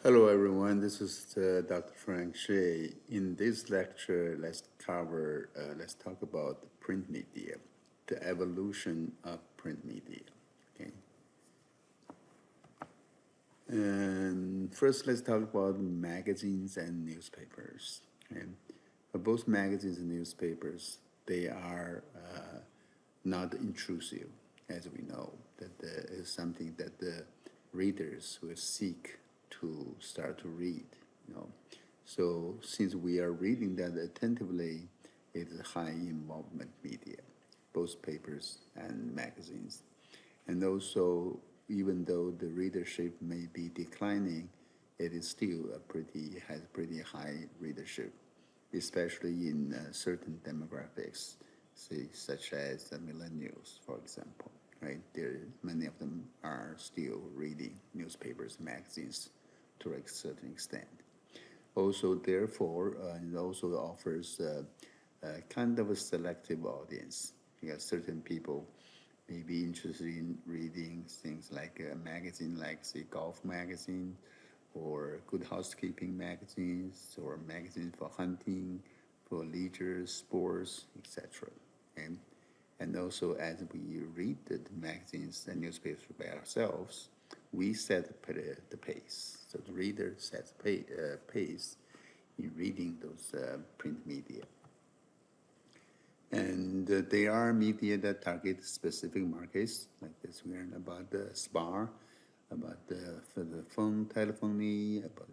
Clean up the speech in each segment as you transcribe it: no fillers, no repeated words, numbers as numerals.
Hello everyone, this is Dr. Frank Shea. In this lecture, let's talk about the print media, the evolution of print media. Okay. And first, let's talk about magazines and newspapers. Okay. For both magazines and newspapers, they are not intrusive, as we know. That is something that the readers will seek to start to read. You know, so since we are reading that attentively, it is high involvement media, both papers and magazines. And also, even though the readership may be declining, it is still has pretty high readership, especially in certain demographics, say, such as the millennials, for example. Right, many of them are still reading newspapers, magazines, to a certain extent. Also, therefore, it also offers kind of a selective audience because certain people may be interested in reading things like a magazine, like say golf magazine, or good housekeeping magazines, or magazines for hunting, for leisure, sports, etc. And also, as we read the magazines and newspapers by ourselves, we set the pace. So the reader sets pace in reading those print media. And they are media that target specific markets, like this we learned about the spa, about for the phone, telephony, about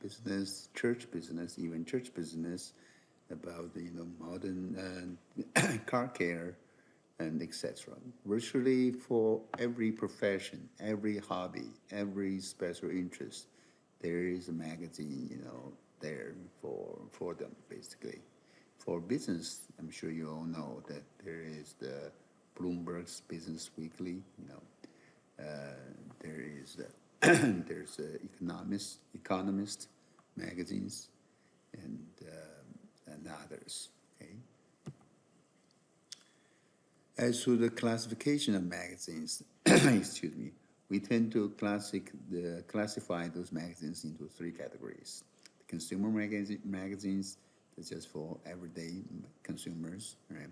business, church business, even church business, about modern car care, and etc. Virtually for every profession, every hobby, every special interest, there is a magazine, there for them basically. For business, I'm sure you all know that there is the Bloomberg's Business Weekly. There is there's economist magazines, and others. Okay. As to the classification of magazines, excuse me, we tend to classify those magazines into three categories. Consumer magazines, that's just for everyday consumers, right?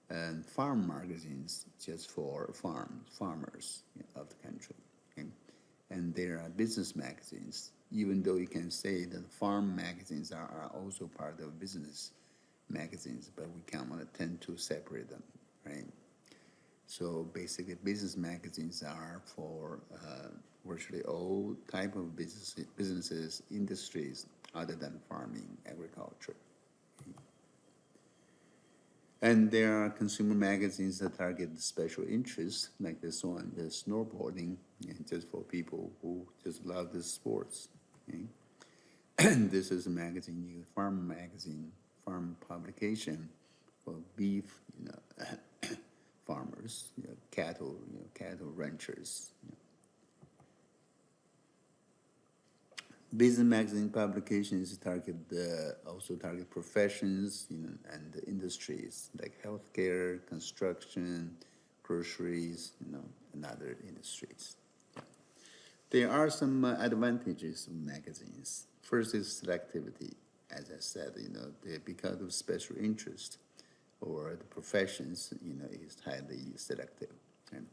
And farm magazines, just for farmers of the country. Okay? And there are business magazines, even though you can say that farm magazines are also part of business magazines, but we tend to separate them, right? So basically, business magazines are for virtually all type of businesses, industries other than farming, agriculture. And there are consumer magazines that target special interests, like this one, the snowboarding, just for people who just love the sports. Okay? And this is a magazine, farm magazine, farm publication for beef, farmers, cattle ranchers. Business magazine publications also target professions, and industries like healthcare, construction, groceries, and other industries. There are some advantages of magazines. First is selectivity. As I said, because of special interest or the professions, is highly selective. And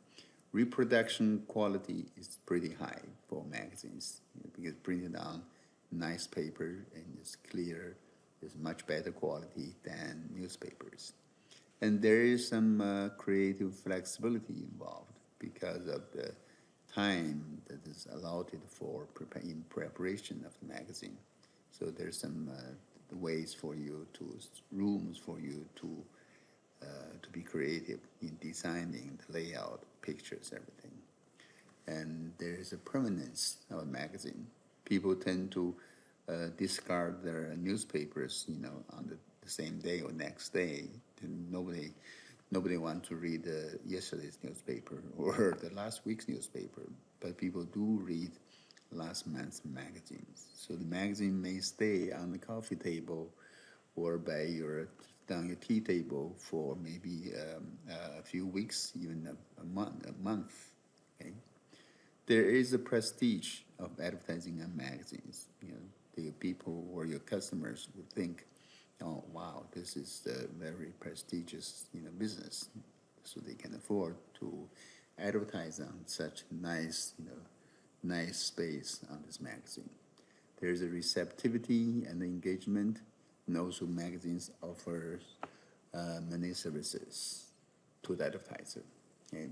reproduction quality is pretty high for magazines because printed on nice paper and it's clear, is much better quality than newspapers. And there is some creative flexibility involved because of the time that is allotted for in preparation of the magazine. So there's some ways for you to rooms for you to be creative in designing the layout, pictures, everything. And there is a permanence of a magazine. People tend to discard their newspapers, on the same day or next day. Nobody wants to read yesterday's newspaper or the last week's newspaper, but people do read last month's magazines. So the magazine may stay on the coffee table or down your tea table for maybe a few weeks, even a month. Okay, there is a prestige of advertising and magazines. The people or your customers would think, oh wow, this is a very prestigious business, so they can afford to advertise on such nice space on this magazine. There's a receptivity and engagement, and also magazines offer many services to the advertiser. Okay?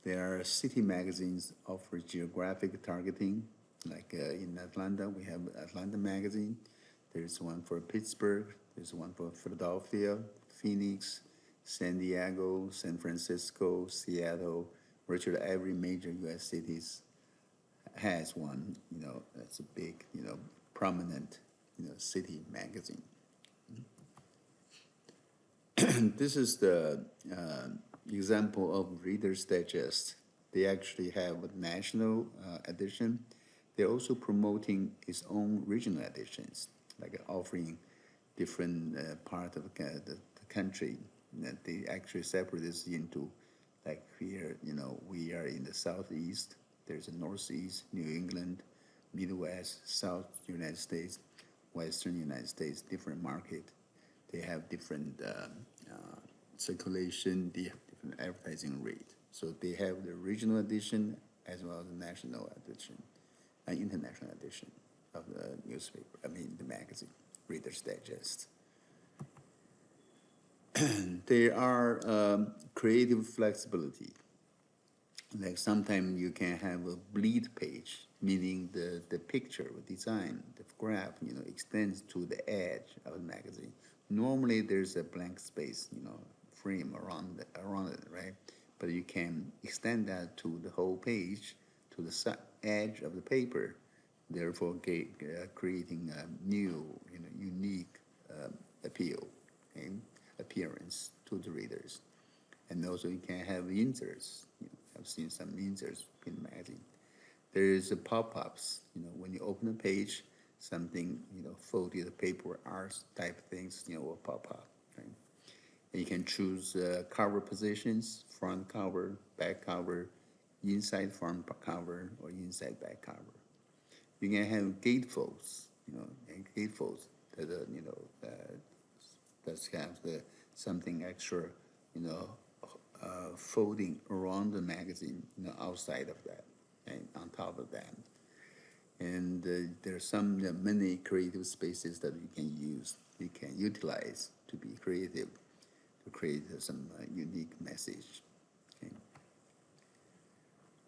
There are city magazines offer geographic targeting, like in Atlanta, we have Atlanta magazine. There's one for Pittsburgh. There's one for Philadelphia, Phoenix, San Diego, San Francisco, Seattle. Virtually every major U.S. cities has one. That's a big, prominent, city magazine. This is the example of Reader's Digest. They actually have a national edition. They're also promoting its own regional editions, like offering different part of the country. That they actually separate this into, like here, we are in the southeast. There's a northeast, New England, Midwest, South United States, Western United States, different market. They have different circulation, they have different advertising rate. So they have the regional edition as well as the national edition and international edition of the newspaper, the magazine, Reader's Digest. There are creative flexibility. Like sometimes you can have a bleed page, meaning the picture or design, the graph, extends to the edge of the magazine. Normally there's a blank space, frame around it, right? But you can extend that to the whole page, to the edge of the paper, therefore creating a new, unique appeal and appearance to the readers. And also you can have inserts. I've seen some inserts in the magazine. There is a pop-ups. When you open a page, something folded paper art type things will pop up. Right? And you can choose cover positions: front cover, back cover, inside front cover, or inside back cover. You can have gatefolds. And gatefolds that that have something extra, folding around the magazine, outside of that, and on top of that. And there are many creative spaces that you can utilize to be creative, to create some unique message. Okay.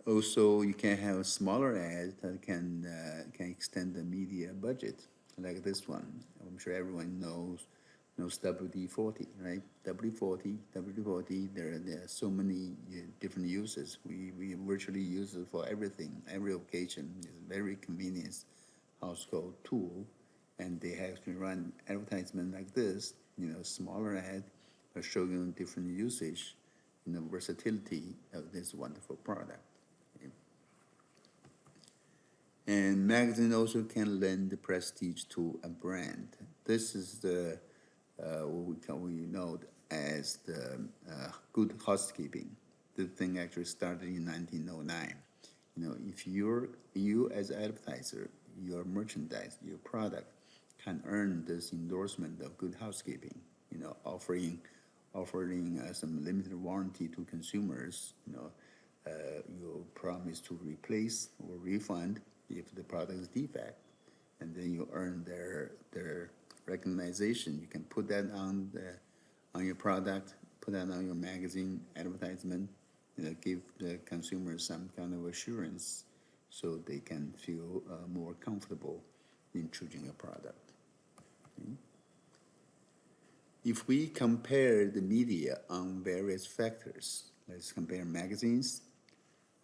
Also, you can have smaller ads that can extend the media budget, like this one. I'm sure everyone knows WD-40, right? WD-40. There are so many different uses. We virtually use it for everything, every occasion. It's a very convenient household tool, and they actually run advertisement like this, smaller ad, but showing different usage, versatility of this wonderful product. Okay. And magazine also can lend the prestige to a brand. This is the what we know as the good housekeeping. The thing actually started in 1909. If you as an advertiser, your merchandise, your product can earn this endorsement of good housekeeping. Offering some limited warranty to consumers. You promise to replace or refund if the product is defect, and then you earn their recognition. You can put that on your product, put that on your magazine advertisement. Give the consumer some kind of assurance, so they can feel more comfortable in choosing a product. Okay. If we compare the media on various factors, let's compare magazines.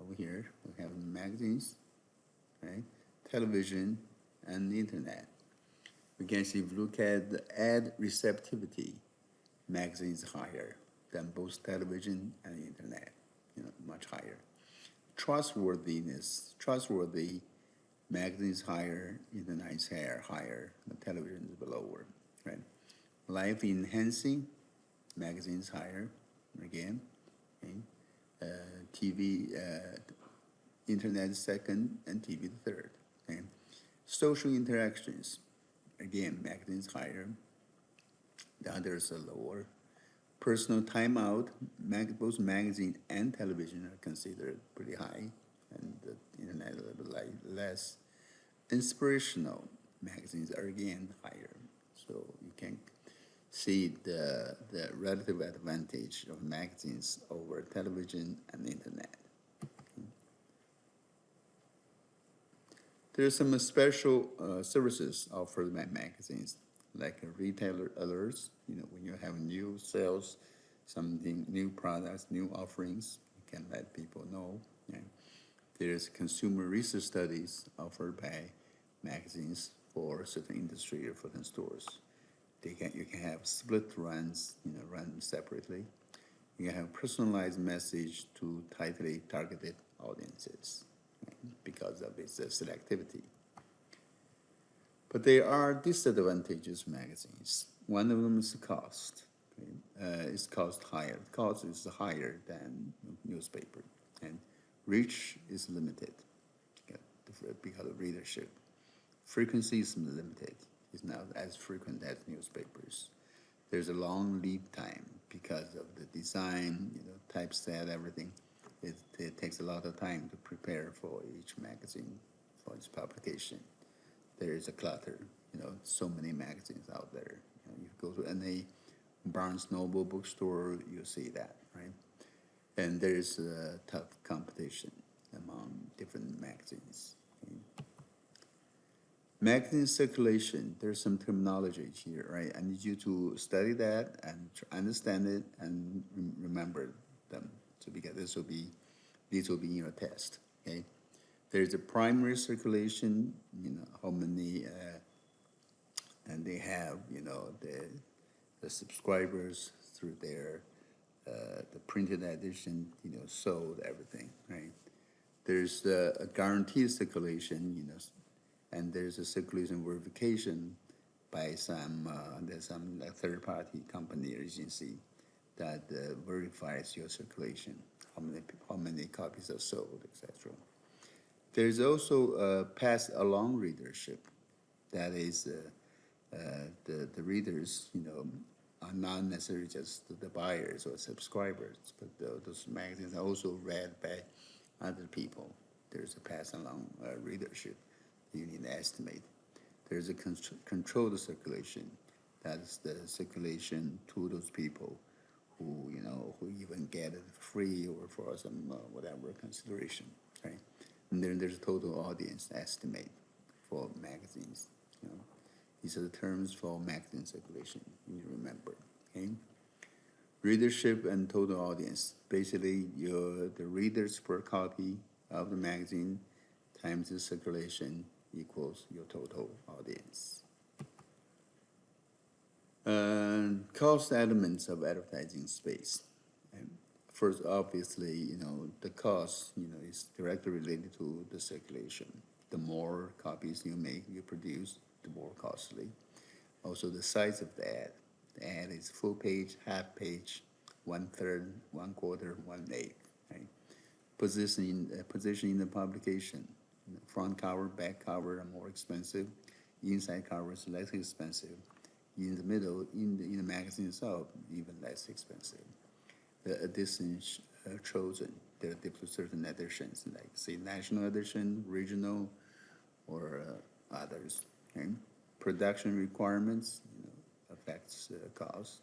Over here we have magazines, right? Television and the internet. We can see, if you look at the ad receptivity, magazines higher than both television and internet, much higher. Trustworthy, magazines higher, internet is higher, the television is lower, right? Life enhancing, magazines higher, again, okay? TV, internet second, and TV the third. Okay? Social interactions, again, magazines higher, the others are lower. Personal timeout, both magazine and television are considered pretty high, and the internet a little bit less. Inspirational magazines are again higher, so you can see the relative advantage of magazines over television and internet. There are some special services offered by magazines, like retailer alerts. When you have new sales, something, new products, new offerings, you can let people know. Yeah. There's consumer research studies offered by magazines for certain industry or certain stores. You can have split runs, run separately. You can have personalized message to tightly targeted audiences, right, because of its selectivity. But there are disadvantages of magazines. One of them is the cost. Okay? It's cost higher. Cost is higher than newspaper, and reach is limited, okay, because of readership. Frequency is limited. It's not as frequent as newspapers. There's a long lead time because of the design, typeset, everything. It takes a lot of time to prepare for each magazine, for its publication. There is a clutter, so many magazines out there. You go to any Barnes Noble bookstore, you see that, right? And there's a tough competition among different magazines. Okay? Magazine circulation, there's some terminology here, right? I need you to study that and understand it and remember them. So because these will be in your test, okay? There's a primary circulation, how many, and they have, the subscribers through their, the printed edition, sold everything, right? There's a guaranteed circulation, and there's a circulation verification by there's some third-party company or agency that verifies your circulation, how many copies are sold, etc. There's also pass along readership. That is, the readers, are not necessarily just the buyers or subscribers, but those magazines are also read by other people. There's a pass along readership you need to estimate. There's a controlled circulation. That's the circulation to those people who, who even get it free or for some whatever consideration, right? And then there's a total audience estimate for magazines. These are the terms for magazine circulation. You need to remember. Okay. Readership and total audience. Basically, the readers per copy of the magazine times the circulation equals your total audience. Cost elements of advertising space. First, obviously, the cost, is directly related to the circulation. The more copies you produce, the more costly. Also, the size of the ad. The ad is full page, half page, 1/3, 1/4, 1/8. Right? Positioning in the publication. Front cover, back cover are more expensive. Inside cover is less expensive. In the middle, in the magazine itself, even less expensive. The editions chosen, there are certain editions, like say national edition, regional, or others. Okay? Production requirements affects cost,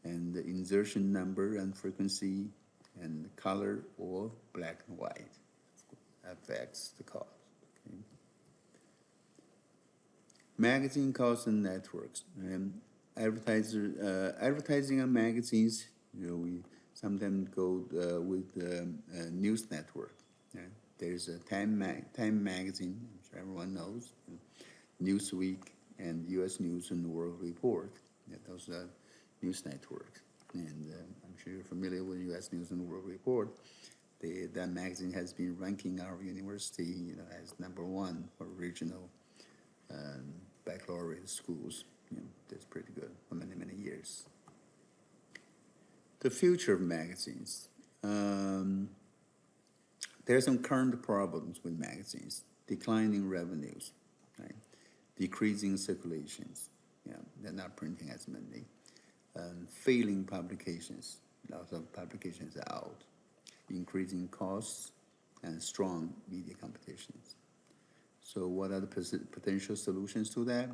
and the insertion number and frequency, and color or black and white affects the cost. Okay? Magazine costs and networks. Advertising on magazines, we sometimes go with news network. Yeah? There's a Time magazine, which everyone knows, Newsweek, and U.S. News and World Report. Yeah, those are news networks. And I'm sure you're familiar with U.S. News and World Report. That magazine has been ranking our university, as #1 for regional baccalaureate schools. That's pretty good for many, many years. The future of magazines. There are some current problems with magazines: declining revenues, right? Decreasing circulations. Yeah, they're not printing as many. Failing publications. Lots of publications are out. Increasing costs and strong media competitions. So, what are the potential solutions to that?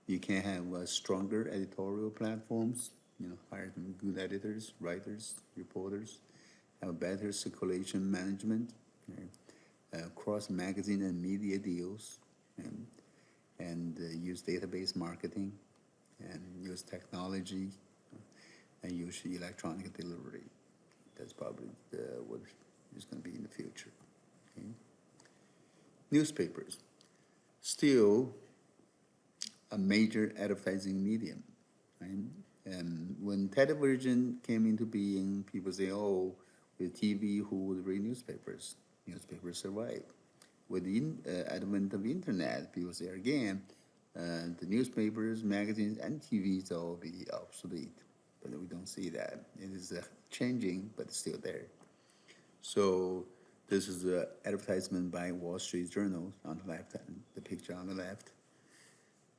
You can have stronger editorial platforms. Hire some good editors, writers, reporters. Have better circulation management. Right? Cross magazine and media deals, and use database marketing, and use technology, and use electronic delivery. That's probably what is going to be in the future. Okay? Newspapers, still a major advertising medium, right? And when television came into being, people say, "Oh, with TV, who would read newspapers?" Newspapers survived. With the advent of internet, people say again, the newspapers, magazines, and TVs all be obsolete. But we don't see that. It is changing, but it's still there. So this is an advertisement by Wall Street Journal on the left, and the picture on the left.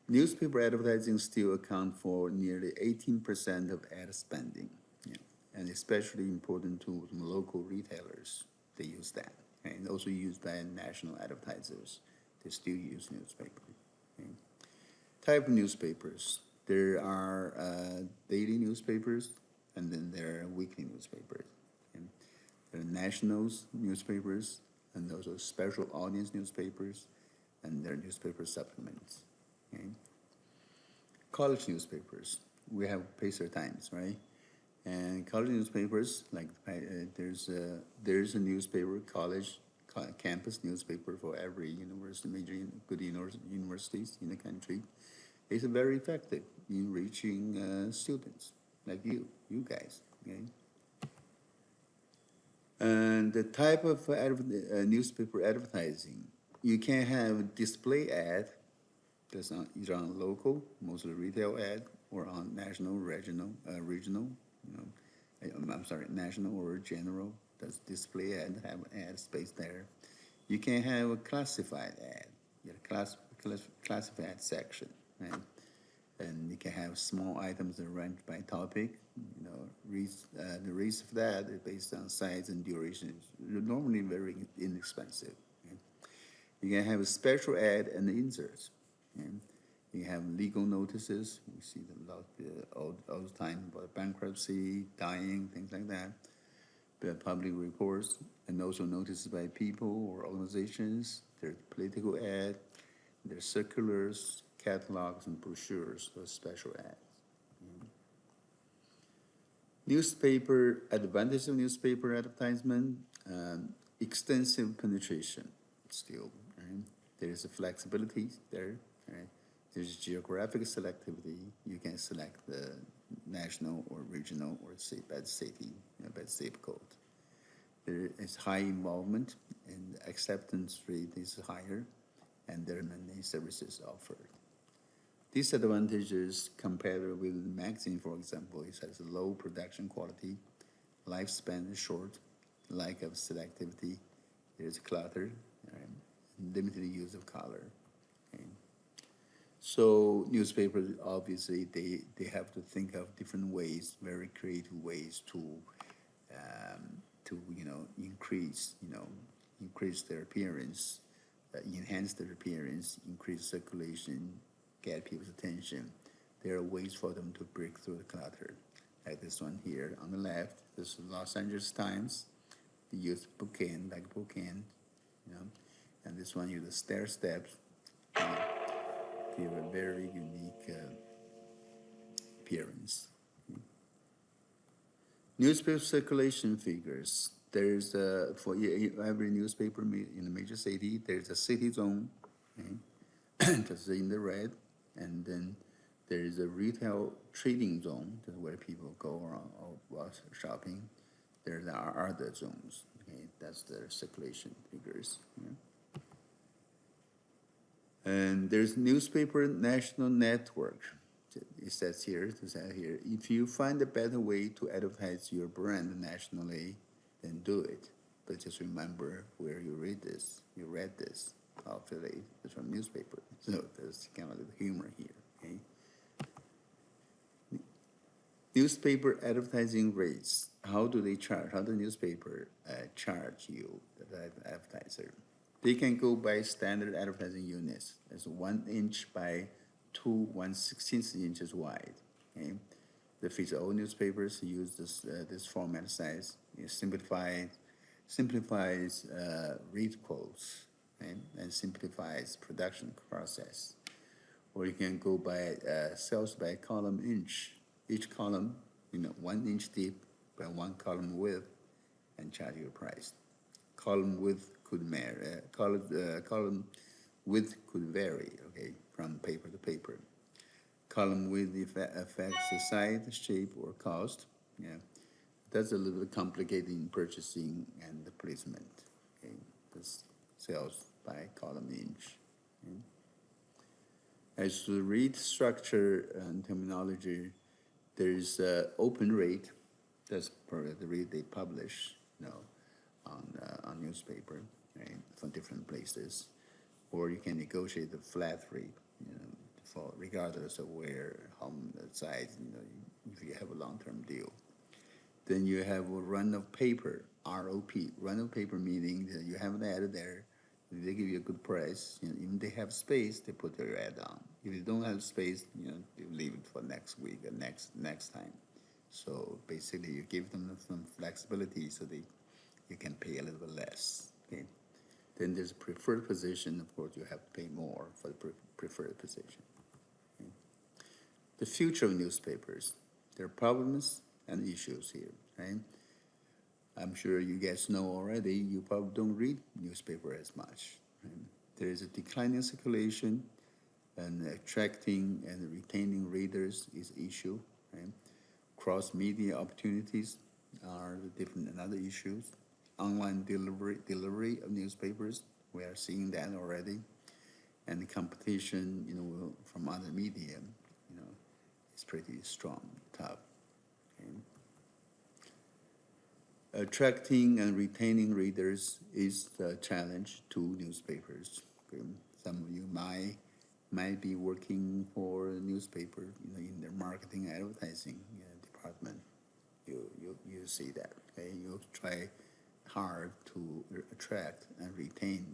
Newspaper advertising still account for nearly 18% of ad spending, yeah, and especially important to local retailers. They use that, okay? And also used by national advertisers. They still use newspaper. Okay? Type of newspapers. There are daily newspapers, and then there are weekly newspapers. Okay? There are national newspapers, and also special audience newspapers, and there are newspaper supplements. Okay? College newspapers. We have Pacer Times, right? And college newspapers, like there's a newspaper, campus newspaper for every university, major good universities in the country. It's very effective in reaching students like you guys. Okay. And the type of newspaper advertising, you can have display ad that's either on local, mostly retail ad, or on national, regional. I'm sorry, national or general. That's display ad, have ad space there. You can have a classified ad, classified section, right? And you can have small items that are ranked by topic. The rates of that is based on size and duration. It's normally very inexpensive. Okay? You can have a special ad and inserts. Okay? You have legal notices. We see them a lot all the time about bankruptcy, dying, things like that. Public reports, and also notices by people or organizations. There's political ad, there's circulars, catalogs, and brochures, those special ads. Newspaper, advantage of newspaper advertisement, extensive penetration still, right? There's a flexibility there, right? There's geographic selectivity. You can select the national or regional or by city, by zip code. There is high involvement and acceptance rate is higher, and there are many services offered. Disadvantages compared with magazine, for example, it has low production quality, lifespan is short, lack of selectivity, there's clutter, limited use of color. Okay? So newspapers, obviously, they have to think of different ways, very creative ways to increase their appearance, enhance their appearance, increase circulation, get people's attention. There are ways for them to break through the clutter. Like this one here on the left, this is Los Angeles Times. They use bookend, and this one uses stair steps. Give a very unique appearance. Newspaper circulation figures. There's for every newspaper in a major city, there's a city zone, okay? That's in the red, and then there is a retail trading zone, that's where people go around or shopping. There are other zones, okay? That's the circulation figures. Yeah? And there's newspaper national network. It says here, if you find a better way to advertise your brand nationally, then do it. but just remember where you read this. You read this. Hopefully, it's from newspaper. So there's kind of a little humor here. Okay. Newspaper advertising rates. How do they charge? How do newspaper charge you, the advertiser? They can go by standard advertising units. That's 1 inch by 1/16 inches wide. Okay, the feature all newspapers use this format size. It simplifies read quotes, okay, and simplifies production process. Or you can go by sales by column inch. Each column, 1 inch deep by 1 column width, and charge your price. Column width could vary. Column width could vary. Okay, from paper to paper. Column width affects the size, shape, or cost. Yeah, that's a little bit complicated in purchasing and the placement. Okay, this sales by column inch. Okay. As to read structure and terminology, there is open rate. That's probably the rate they publish, on newspaper, right, from different places. Or you can negotiate the flat rate, for regardless of how the size, if you have a long-term deal. Then you have a run of paper, ROP. Run of paper meaning that you have an ad there, they give you a good price. Even they have space, they put their ad on. If you don't have space, you leave it for next week or next time. So basically, you give them some flexibility so you can pay a little bit less. Okay. Then there's a preferred position. Of course, you have to pay more for the preferred position. Okay. The future of newspapers. There are problems and issues here, right? I'm sure you guys know already, you probably don't read newspaper as much. Right? There is a declining circulation, and attracting and retaining readers is issue. Right? Cross-media opportunities are another issues. Online delivery of newspapers, we are seeing that already. And the competition, from other media, is pretty strong, tough. Okay? Attracting and retaining readers is a challenge to newspapers. Okay? Some of you might be working for a newspaper, in their marketing advertising department. You see that. Okay, you try hard to attract and retain